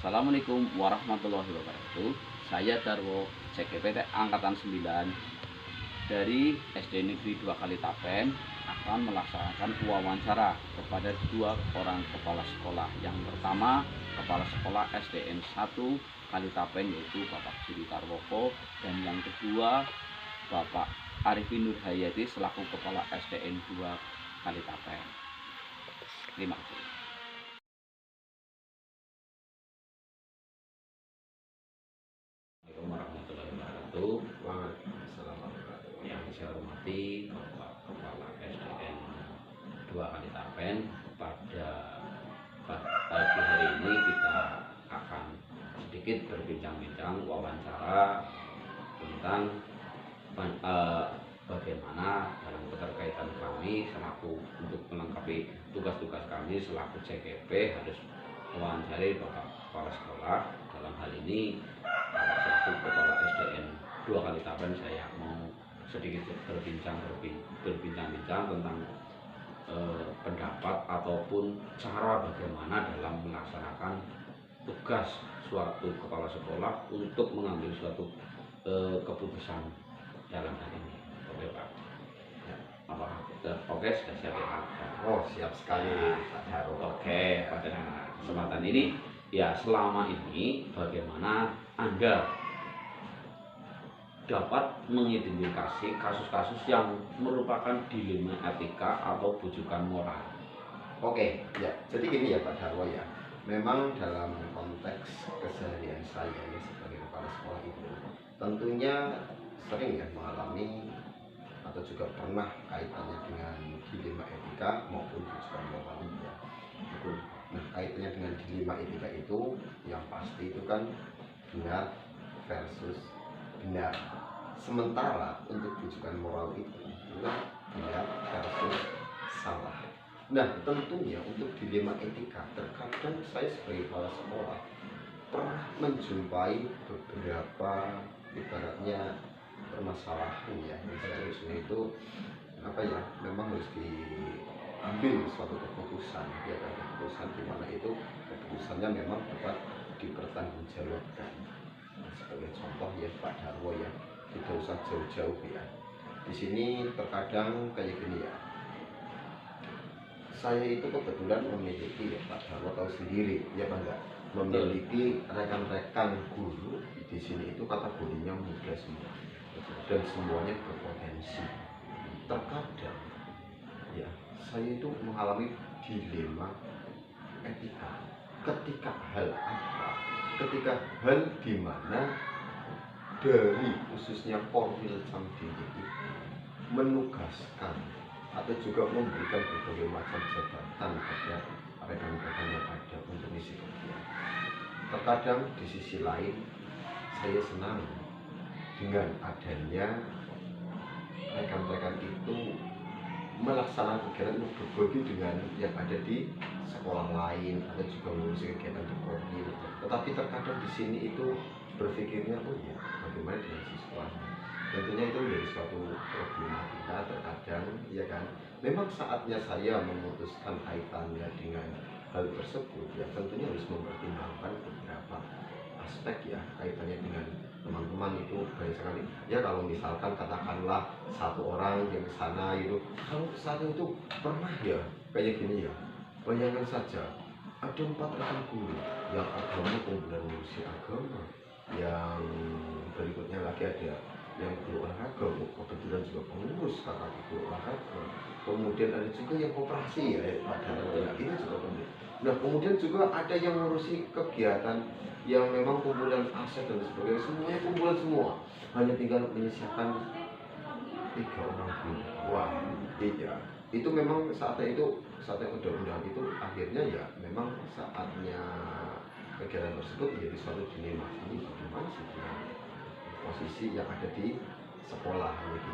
Assalamualaikum warahmatullahi wabarakatuh. Saya Darwo CGP Angkatan 9 dari SD Negeri 2 Kalitapen akan melaksanakan wawancara kepada dua orang kepala sekolah. Yang pertama, Kepala Sekolah SDN 1 Kalitapen yaitu Bapak Suri Tarwoko, dan yang kedua Bapak Arifin Nurhayati selaku Kepala SDN 2 Kalitapen. Terima kasih. Warahmatullahi wabarakatuh. Yang saya hormati Bapak Kepala SDN 2 Kalitapen, pada pagi hari ini kita akan sedikit berbincang-bincang wawancara tentang bagaimana dalam keterkaitan kami selaku untuk melengkapi tugas-tugas kami selaku CGP harus mewawancari Bapak Kepala Sekolah. Dalam hal ini selaku Kepala SDN 2 Kalitapen, saya mau sedikit berbincang-bincang tentang pendapat ataupun cara bagaimana dalam melaksanakan tugas suatu kepala sekolah untuk mengambil suatu keputusan dalam hal ini. Oke Pak, ya, apakah oke sudah siap ya Pak? Oh siap sekali Pak Daru. Oke, pada kesempatan ini ya, selama ini bagaimana Anda dapat mengidentifikasi kasus-kasus yang merupakan dilema etika atau bujukan moral? Oke, ya. Jadi gini ya Pak Darwo ya. Memang dalam konteks keseharian saya ini sebagai kepala sekolah itu tentunya sering ya mengalami atau juga pernah kaitannya dengan dilema etika maupun bujukan moral ya. Nah, kaitannya dengan dilema etika itu yang pasti itu kan benar versus benar. Sementara untuk bujukan moral itu benar versus salah. Nah, tentunya untuk dilema etika terkadang saya sebagai kepala sekolah pernah menjumpai beberapa ibaratnya permasalahan ya, misalnya itu apa ya, memang harus diambil suatu keputusan ya kan, keputusan di mana itu keputusannya memang dapat dipertanggungjawabkan. Nah, sebagai contoh ya Pak Darwo ya, tidak usah jauh-jauh ya. Di sini terkadang kayak gini ya. Saya itu kebetulan memiliki ya Pak Darwo tahu sendiri ya Pak enggak, memiliki rekan-rekan guru di sini itu kategorinya muda semua dan semuanya berpotensi. Terkadang ya saya itu mengalami dilema etika ketika hal di mana dari khususnya Korwil Camdini itu menugaskan atau juga memberikan berbagai macam jabatan kepada rekan-rekan yang ada untuk misi kegiatan. Terkadang di sisi lain saya senang dengan adanya rekan-rekan itu melaksanakan kegiatan untuk berbagi dengan yang ada di sekolah lain atau juga mengurusi kegiatan di Korwil. Tetapi terkadang di sini itu berpikirnya, oh ya, bagaimana dengan siswanya? Tentunya itu menjadi suatu problematika terkadang, ya kan. Memang saatnya saya memutuskan kaitannya dengan hal tersebut, ya tentunya harus mempertimbangkan beberapa aspek ya, kaitannya dengan teman-teman itu banyak sekali. Ya kalau misalkan katakanlah satu orang yang ke sana itu, kalau satu itu pernah ya kayak gini ya, bayangkan saja ada 4 rekan guru yang agama kumpulan ngurusi agama, yang berikutnya lagi ada yang guru olahraga, kebetulan juga pengurus kakak guru olahraga, kemudian ada juga yang operasi ya padahal ini juga penting. Nah kemudian juga ada yang ngurusi kegiatan yang memang kumpulan aset dan sebagainya, semuanya kumpulan semua, hanya tinggal menyisakan 3 orang guru. Wah iya, itu memang saatnya undang-undang itu akhirnya ya memang saatnya kegiatan tersebut menjadi suatu dilema. Ini bagaimana sih posisi yang ada di sekolah gitu.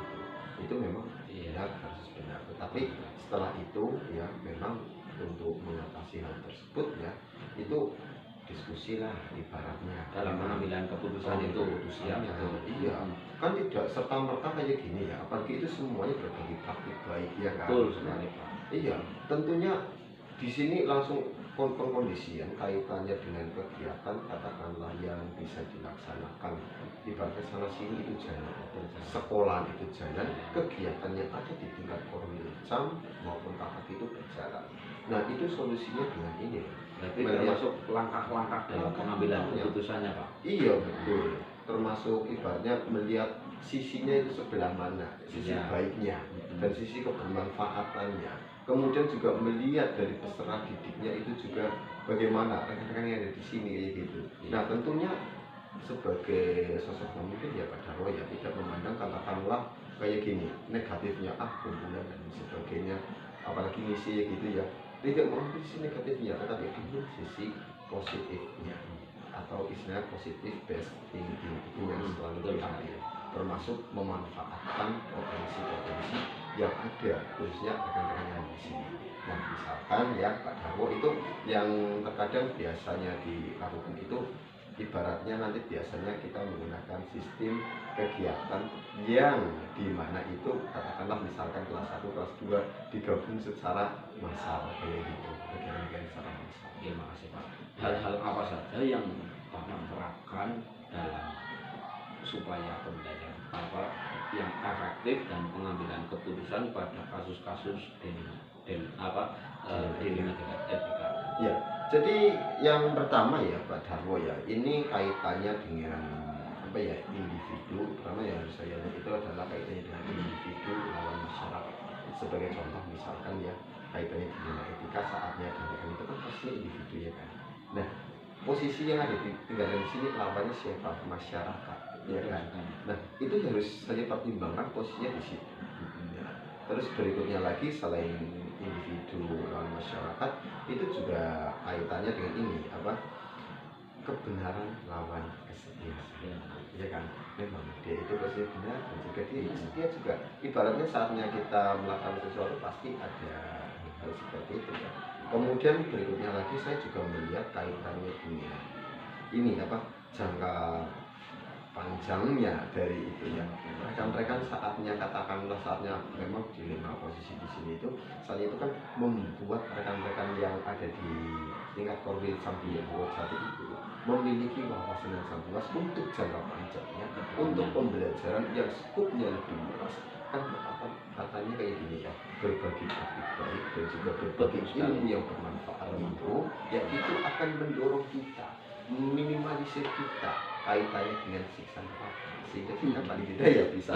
Itu memang benar harus benar. Tetapi setelah itu ya memang untuk mengatasi hal tersebut ya itu diskusi lah ibaratnya Dalam pengambilan keputusan itu ya itu iya kan tidak serta merta kayak gini ya, apalagi itu semuanya berbagi praktik baik ya kan. Betul sekali Pak. Iya tentunya di sini langsung pengkondisian kaitannya dengan kegiatan katakanlah yang bisa dilaksanakan ibaratnya sana sini itu jalan, sekolah itu jalan, kegiatan yang ada di tingkat Korwil-Cam maupun kakak itu berjalan. Nah itu solusinya dengan ini. Berarti termasuk langkah-langkah dalam pengambilan keputusannya Pak? Iya betul, termasuk ibaratnya melihat sisinya itu sebelah mana, sisi baiknya dan sisi kebermanfaatannya. Kemudian juga melihat dari peserta didiknya itu juga bagaimana rekan-rekan yang ada di sini kayak gitu. Nah tentunya sebagai sosok pemimpin ya Pak Darwo ya tidak memandang katakanlah kayak gini negatifnya kumpulan dan sebagainya, apalagi ngisi gitu ya, tidak mengambil sisi negatifnya tetapi ambil sisi positifnya atau istilahnya positif best thinking itu yang selalu diambil, termasuk memanfaatkan potensi-potensi yang ada khususnya rekan-rekan yang di sini. Nah misalkan ya Pak Darwo itu yang terkadang biasanya dilakukan itu ibaratnya nanti biasanya kita menggunakan sistem kegiatan yang dimana itu katakanlah misalkan kelas 1, kelas 2 digabung secara massal kayak gitu, kegiatan secara massal. Terima kasih Pak. Hal-hal apa saja yang Bapak terapkan dalam supaya pembelajaran apa yang efektif dan pengambilan keputusan pada kasus-kasus dilema etika? Ya, jadi yang pertama ya Pak Darwo ya, ini kaitannya dengan apa ya, individu. Pertama yang harus saya lihat itu adalah kaitannya dengan individu lawan masyarakat. Sebagai contoh misalkan ya kaitannya dengan etika saatnya dan itu kan pasti individu ya kan. Nah posisi yang ada di tinggal di sini lawannya siapa? Masyarakat ya kan. Nah itu harus saya pertimbangkan posisinya di situ. Terus berikutnya lagi selain individu lawan masyarakat itu juga kaitannya dengan ini apa, kebenaran lawan kesetiaan ya kan. Memang dia itu pasti benar dan juga dia juga ibaratnya saatnya kita melakukan sesuatu pasti ada hal seperti itu ya. Kemudian berikutnya lagi saya juga melihat kaitannya dengan ini apa, jangka panjangnya dari itu ya. Rekan-rekan saatnya katakanlah saatnya memang dilema posisi di sini itu saat itu kan membuat rekan-rekan yang ada di tingkat Korwil-Cam Jati itu memiliki wawasan yang sangat luas untuk jangka panjangnya, untuk pembelajaran yang skupnya lebih luas. Kan katanya kayak gini ya, berbagi praktik baik dan juga berbagi ilmu yang bermanfaat itu ya itu akan mendorong kita, minimalisir kita kaitannya dengan siksa neraka, sehingga kita paling tidak ya bisa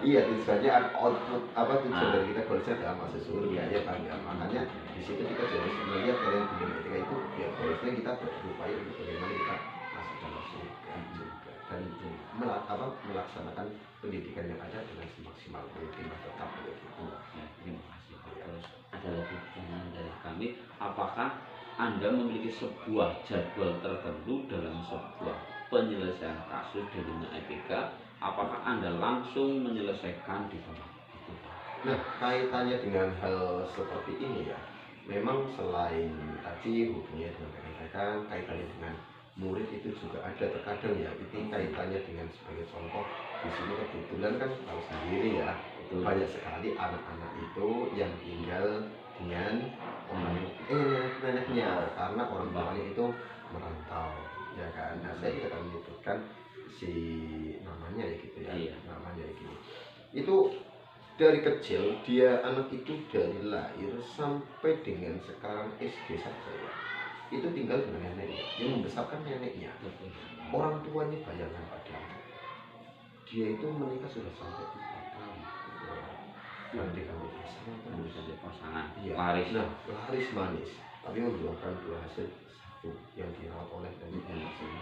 iya tujuannya output apa tujuan dari kita goalsnya adalah masuk surga ya kan ya. Makanya di situ kita harus melihat kalian di ketika itu ya goalsnya kita berupaya untuk bagaimana kita masuk dalam surga juga dan melaksanakan pendidikan yang ada dengan semaksimal mungkin tetap begitu. Terima kasih Pak. Terus ada lagi pertanyaan dari kami, apakah Anda memiliki sebuah jadwal tertentu dalam sebuah penyelesaian kasus dilema etika? Apakah Anda langsung menyelesaikan di tempat itu? Nah, kaitannya dengan hal seperti ini ya, memang selain tadi hubungannya dengan rekan-rekan, kaitannya dengan murid itu juga ada terkadang ya, itu kaitannya dengan sebagai contoh di sini kebetulan kan tahu sendiri ya, banyak sekali anak-anak itu yang tinggal dengan neneknya karena orang tuanya itu merantau ya kan. Nah saya tidak akan menyebutkan si namanya ya gitu ya, namanya ya gini. Itu dari kecil dia anak itu dari lahir sampai dengan sekarang SD saja ya, itu tinggal dengan neneknya, yang membesarkan neneknya. Orang tuanya bayangkan padahal dia itu menikah sudah sampai 4 tahun. Nanti kamu saja pasangan laris, laris manis, tapi membuahkan buah hasil satu yang dirawat oleh dan sini.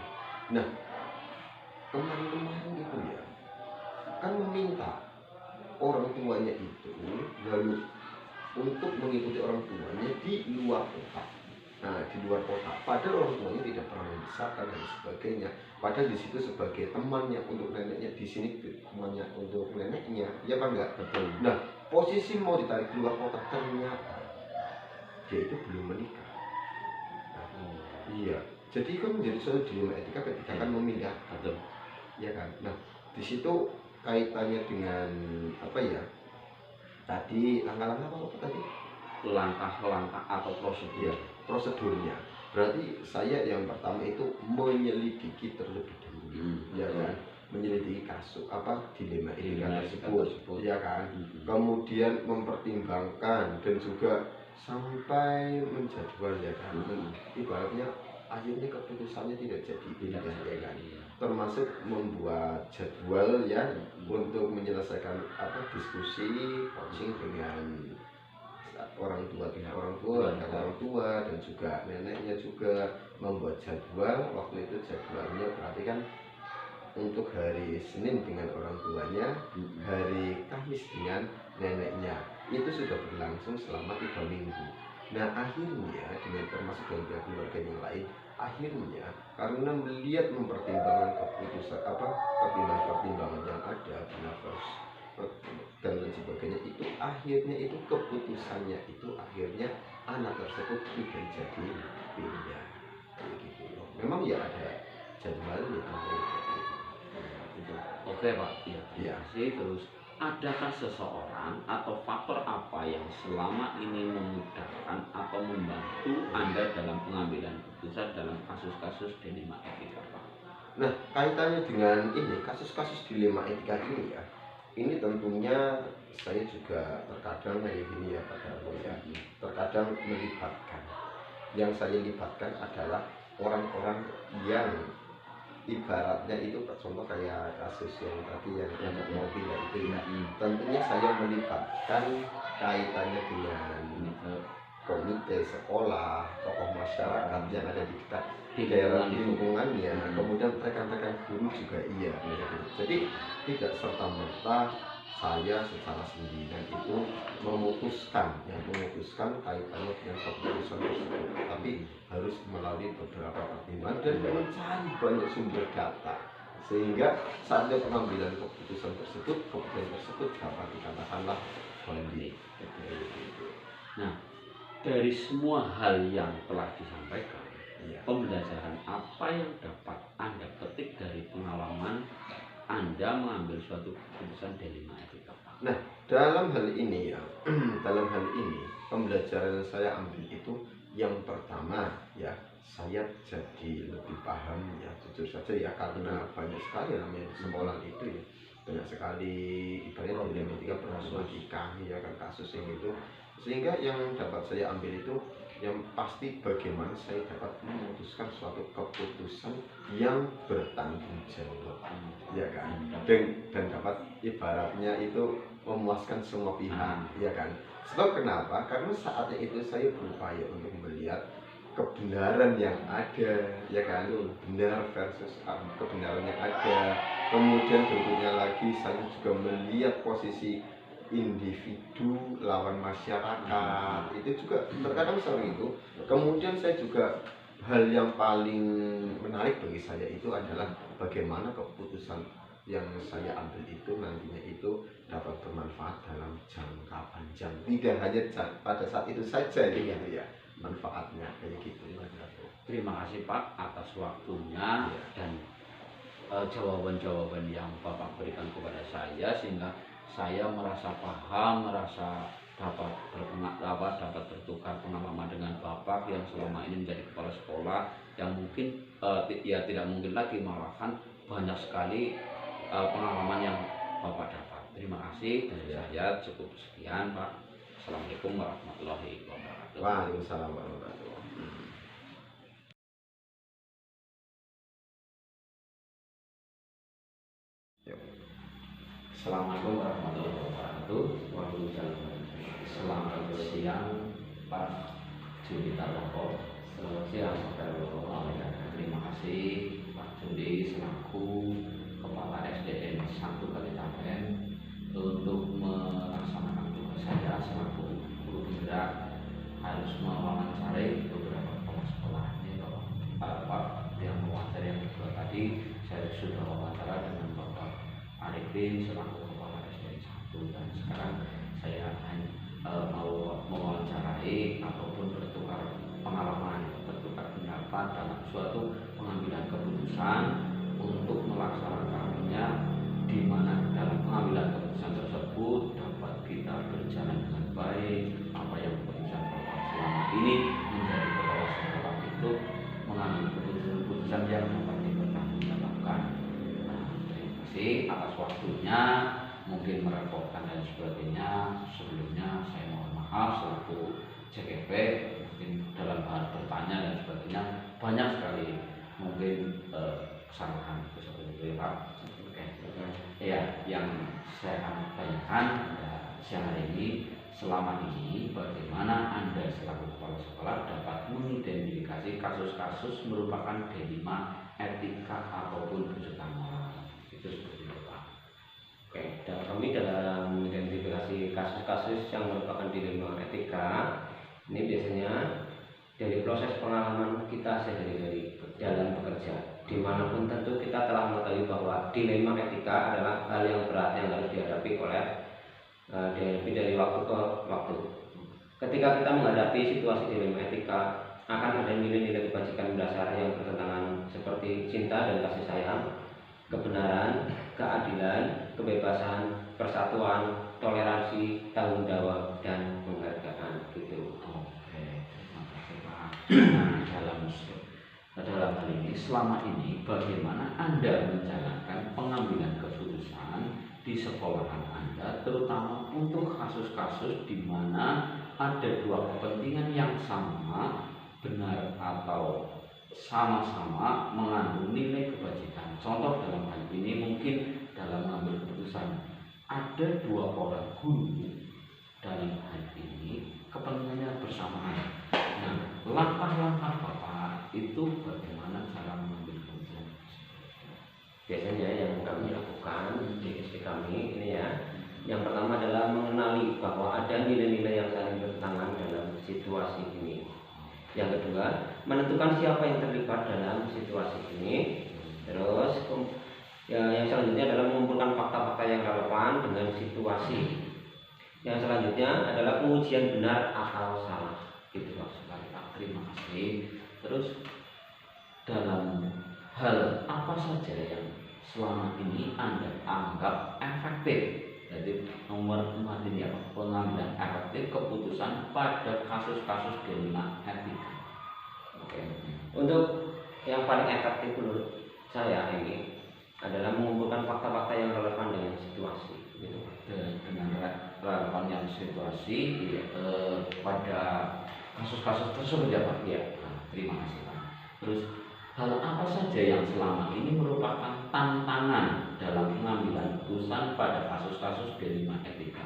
Nah kemarin itu ya kan meminta orang tuanya itu lalu untuk mengikuti orang tuanya di luar kota. Nah di luar kota, padahal orang tuanya tidak pernah membesarkan dan sebagainya. Padahal di situ sebagai temannya untuk neneknya, di sini temannya untuk neneknya, ya kan enggak? Betul. Nah posisi mau ditarik keluar kota ternyata dia itu belum menikah. Iya, jadi kan menjadi suatu dilema etika ketika kan memindah, ya kan. Nah di situ kaitannya dengan apa ya? Tadi langkah-langkah apa tadi? langkah-langkah atau prosedur. Ya, prosedurnya. Berarti saya yang pertama itu menyelidiki terlebih dahulu, ya kan? Menyelidiki kasus dilema etika tersebut, ya kan? Kemudian mempertimbangkan dan juga sampai menjadwal, ya kan? Ibaratnya akhirnya keputusannya tidak jadi, ya kan? Termasuk membuat jadwal ya untuk menyelesaikan diskusi coaching dengan orang tua dan juga neneknya, juga membuat jadwal. Waktu itu jadwalnya berarti kan untuk hari Senin dengan orang tuanya, hari Kamis dengan neneknya. Itu sudah berlangsung selama 3 minggu. Nah akhirnya dengan termasuk dengan pihak keluarga yang lain, akhirnya karena melihat mempertimbangkan pertimbangan yang ada, nafas dan lain sebagainya, itu akhirnya itu keputusannya itu akhirnya anak tersebut tidak jadi pindah gitu loh. Memang ya ada jadwalnya gitu. Oke Pak, ya terima kasih. Terus adakah seseorang atau faktor apa yang selama ini memudahkan atau membantu Anda dalam pengambilan keputusan dalam kasus-kasus dilema etika Pak? Nah kaitannya dengan ini kasus-kasus dilema etika ini ya, ini tentunya saya juga terkadang kayak gini ya Pak Darmo ya, terkadang melibatkan. Yang saya libatkan adalah orang-orang yang ibaratnya itu contoh kayak kasus yang tadi yang mobil itu ya. Tentunya saya melibatkan kaitannya dengan komite sekolah, tokoh masyarakat yang ada di dekat di daerah lingkungannya, kemudian rekan-rekan guru juga iya. Jadi tidak serta-merta saya secara sendirian itu memutuskan kaitannya dengan keputusan tersebut, tapi harus melalui beberapa pertimbangan dan mencari banyak sumber data, sehingga saatnya pengambilan keputusan tersebut dapat dikatakanlah valid. Nah, dari semua hal yang telah disampaikan, pembelajaran apa yang dapat Anda petik dari pengalaman Anda mengambil suatu keputusan dilema etika Pak? Nah, dalam hal ini ya, pembelajaran yang saya ambil itu yang pertama ya, saya jadi lebih paham ya, jujur saja ya, karena banyak sekali namanya di sekolah itu ya, banyak sekali ibaratnya dilema etika problematika ya kan, kasus yang itu, sehingga yang dapat saya ambil itu yang pasti bagaimana saya dapat memutuskan suatu keputusan yang bertanggung jawab, ya kan, dan dapat ibaratnya itu memuaskan semua pihak, ya kan. Sebab kenapa? Karena saatnya itu saya berupaya untuk melihat kebenaran yang ada, ya kan, benar versus kebenaran yang ada. Kemudian berikutnya lagi saya juga melihat posisi individu lawan masyarakat, itu juga terkadang seperti itu. Kemudian saya juga hal yang paling menarik bagi saya itu adalah bagaimana keputusan yang saya ambil itu nantinya itu dapat bermanfaat dalam jangka panjang, tidak hanya pada saat itu saja gitu ya, manfaatnya kayak gitu. Terima kasih Pak atas waktunya dan jawaban-jawaban yang Bapak berikan kepada saya, sehingga saya merasa paham, merasa dapat bertukar pengalaman dengan Bapak yang selama ini menjadi kepala sekolah, yang mungkin ya tidak mungkin lagi, malahan banyak sekali pengalaman yang Bapak dapat. Terima kasih dari saya, cukup sekian Pak. Assalamualaikum warahmatullahi wabarakatuh. Waalaikumsalam warahmatullahi wabarakatuh. Assalamualaikum warahmatullahi wabarakatuh. Selamat siang Pak Judi Taroko. Selamat siang Saudara. Terima kasih Pak Judi selaku Kepala SDN 1 Kalitapen untuk melaksanakan tugas saya selaku guru penggerak, harus mewawancari beberapa kepala sekolah. Ini Bapak yang mewawancari yang kedua tadi, saya sudah wawancara dengan Bapak Arifin selaku Kepala SDN 1, dan sekarang saya mau mewawancarai ataupun bertukar pengalaman, bertukar pendapat dalam suatu pengambilan keputusan untuk melaksanakannya, di mana dalam pengambilan keputusan tersebut dapat kita berjalan dengan baik, apa yang keputusan ini menjadi kepala sekolah itu mengambil keputusan-keputusan yang dapat dipertanggungjawabkan. Nah, terima kasih atas waktunya, mungkin merepotkan dan sebagainya. Sebelumnya saya mohon maaf selaku CGP, mungkin dalam hal bertanya dan sebagainya banyak sekali mungkin kesalahan itu seperti itu ya Pak. Oke. Ya, yang saya akan tanyakan siang hari ini, selama ini bagaimana Anda selaku kepala sekolah dapat mengidentifikasi kasus-kasus merupakan dilema etika ataupun kejutan moral? Itu seperti itu Pak. Oke, dan kami dalam mengidentifikasi kasus-kasus yang merupakan dilema etika ini biasanya dari proses pengalaman kita sehari-hari dalam bekerja. Dimanapun tentu kita telah mengetahui bahwa dilema etika adalah hal yang berat yang harus dihadapi dari waktu ke waktu. Ketika kita menghadapi situasi dilema etika, akan ada nilai-nilai kebajikan dasar yang bertentangan seperti cinta dan kasih sayang, kebenaran, keadilan, kebebasan, persatuan, toleransi, tanggung jawab, dan penghargaan gitu. Oke, terima kasih Pak. Nah, dalam hal ini selama ini bagaimana Anda menjalankan pengambilan keputusan di sekolahan Anda, terutama untuk kasus-kasus di mana ada dua kepentingan yang sama, benar atau sama-sama mengandung nilai kebajikan. Contoh dalam hal ini mungkin dalam mengambil keputusan ada dua orang guru dalam hal ini kepentingannya bersamaan. Nah, langkah-langkah Bapak itu bagaimana cara mengambil keputusan? Biasanya yang kami lakukan di SD kami ini ya, yang pertama adalah mengenali bahwa ada nilai-nilai yang saling bertentangan dalam situasi ini. Yang kedua, menentukan siapa yang terlibat dalam situasi ini. Terus yang selanjutnya adalah mengumpulkan fakta-fakta yang relevan dengan situasi. Yang selanjutnya adalah pengujian benar atau salah. Gitu Pak. Terima kasih. Terus dalam hal apa saja yang selama ini Anda anggap efektif? Jadi nomor 4 ini apa? Pengambilan efektif keputusan pada kasus-kasus dilema etika. Oke. Untuk yang paling efektif menurut saya ini adalah mengumpulkan fakta-fakta yang relevan dengan situasi. Gitu. Dengan relevan yang situasi pada kasus-kasus tersebut ya Pak. Ya. Nah, terima kasih Pak. Terus hal apa saja yang selama ini merupakan tantangan dalam pengambilan keputusan pada kasus-kasus dilema etika?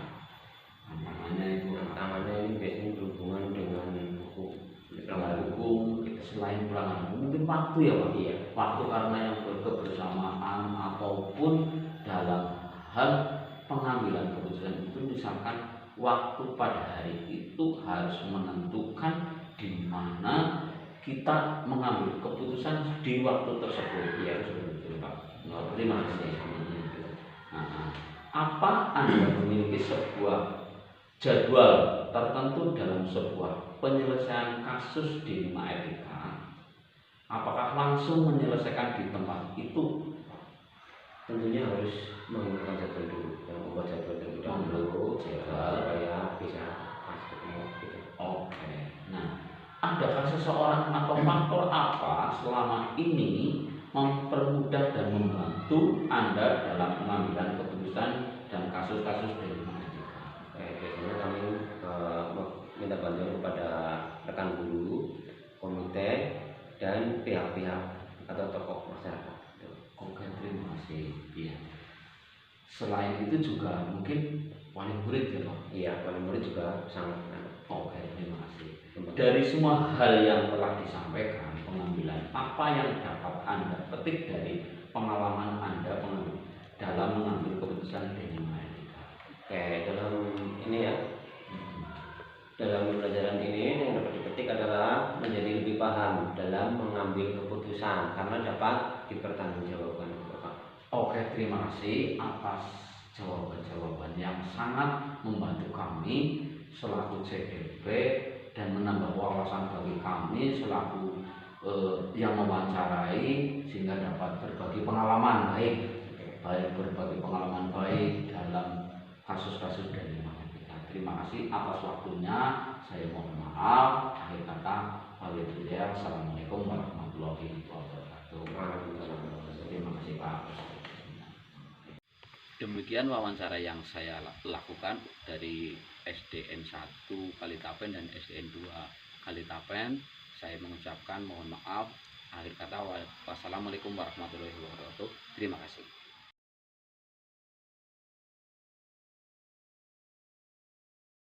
Tantangannya ini biasanya berhubungan dengan hukum. Pelanggaran hukum, selain pelanggaran hukum mungkin waktu ya Pak. Iya. Waktu karena yang kebersamaan ataupun dalam hal pengambilan keputusan itu misalkan waktu pada hari itu harus menentukan di mana kita mengambil keputusan di waktu tersebut. Ya, seperti itu Pak. Terima kasih. Nah, apa Anda memiliki sebuah jadwal tertentu dalam sebuah penyelesaian kasus dilema etika? Apakah langsung menyelesaikan di tempat itu? Tentunya harus menggunakan jadwal dulu, yang membuat jadwal terlebih dahulu supaya bisa pas ketemu gitu. Oke. Nah, adakah seseorang atau faktor apa selama ini mempermudah dan membantu Anda dalam pengambilan keputusan dan kasus-kasus dilema etika? Biasanya kami minta bantuan kepada rekan guru, komite, dan pihak-pihak atau tokoh masyarakat. Oke, terima kasih. Iya. Selain itu juga mungkin wali murid ya Pak? Iya, wali murid juga sangat. Oke, terima kasih. Dari semua hal yang telah disampaikan, pengambilan apa yang dapat Anda petik dari pengalaman Anda dalam mengambil keputusan dilema etika? Oke, dalam ini ya, dalam pembelajaran ini yang dapat dipetik adalah menjadi lebih paham dalam mengambil keputusan karena dapat dipertanggungjawabkan. Oke, terima kasih atas jawaban-jawaban yang sangat membantu kami selaku CGP dan menambah wawasan bagi kami selaku yang mewawancarai sehingga dapat berbagi pengalaman berbagi pengalaman baik dalam kasus-kasus dilema etika. Terima kasih atas waktunya. Saya mohon maaf. Akhir kata, Assalamualaikum warahmatullahi wabarakatuh. Terima kasih Pak. Demikian wawancara yang saya lakukan dari SDN 1 Kalitapen dan SDN 2 Kalitapen. Saya mengucapkan mohon maaf. Akhir kata, wassalamualaikum warahmatullahi wabarakatuh. Terima kasih.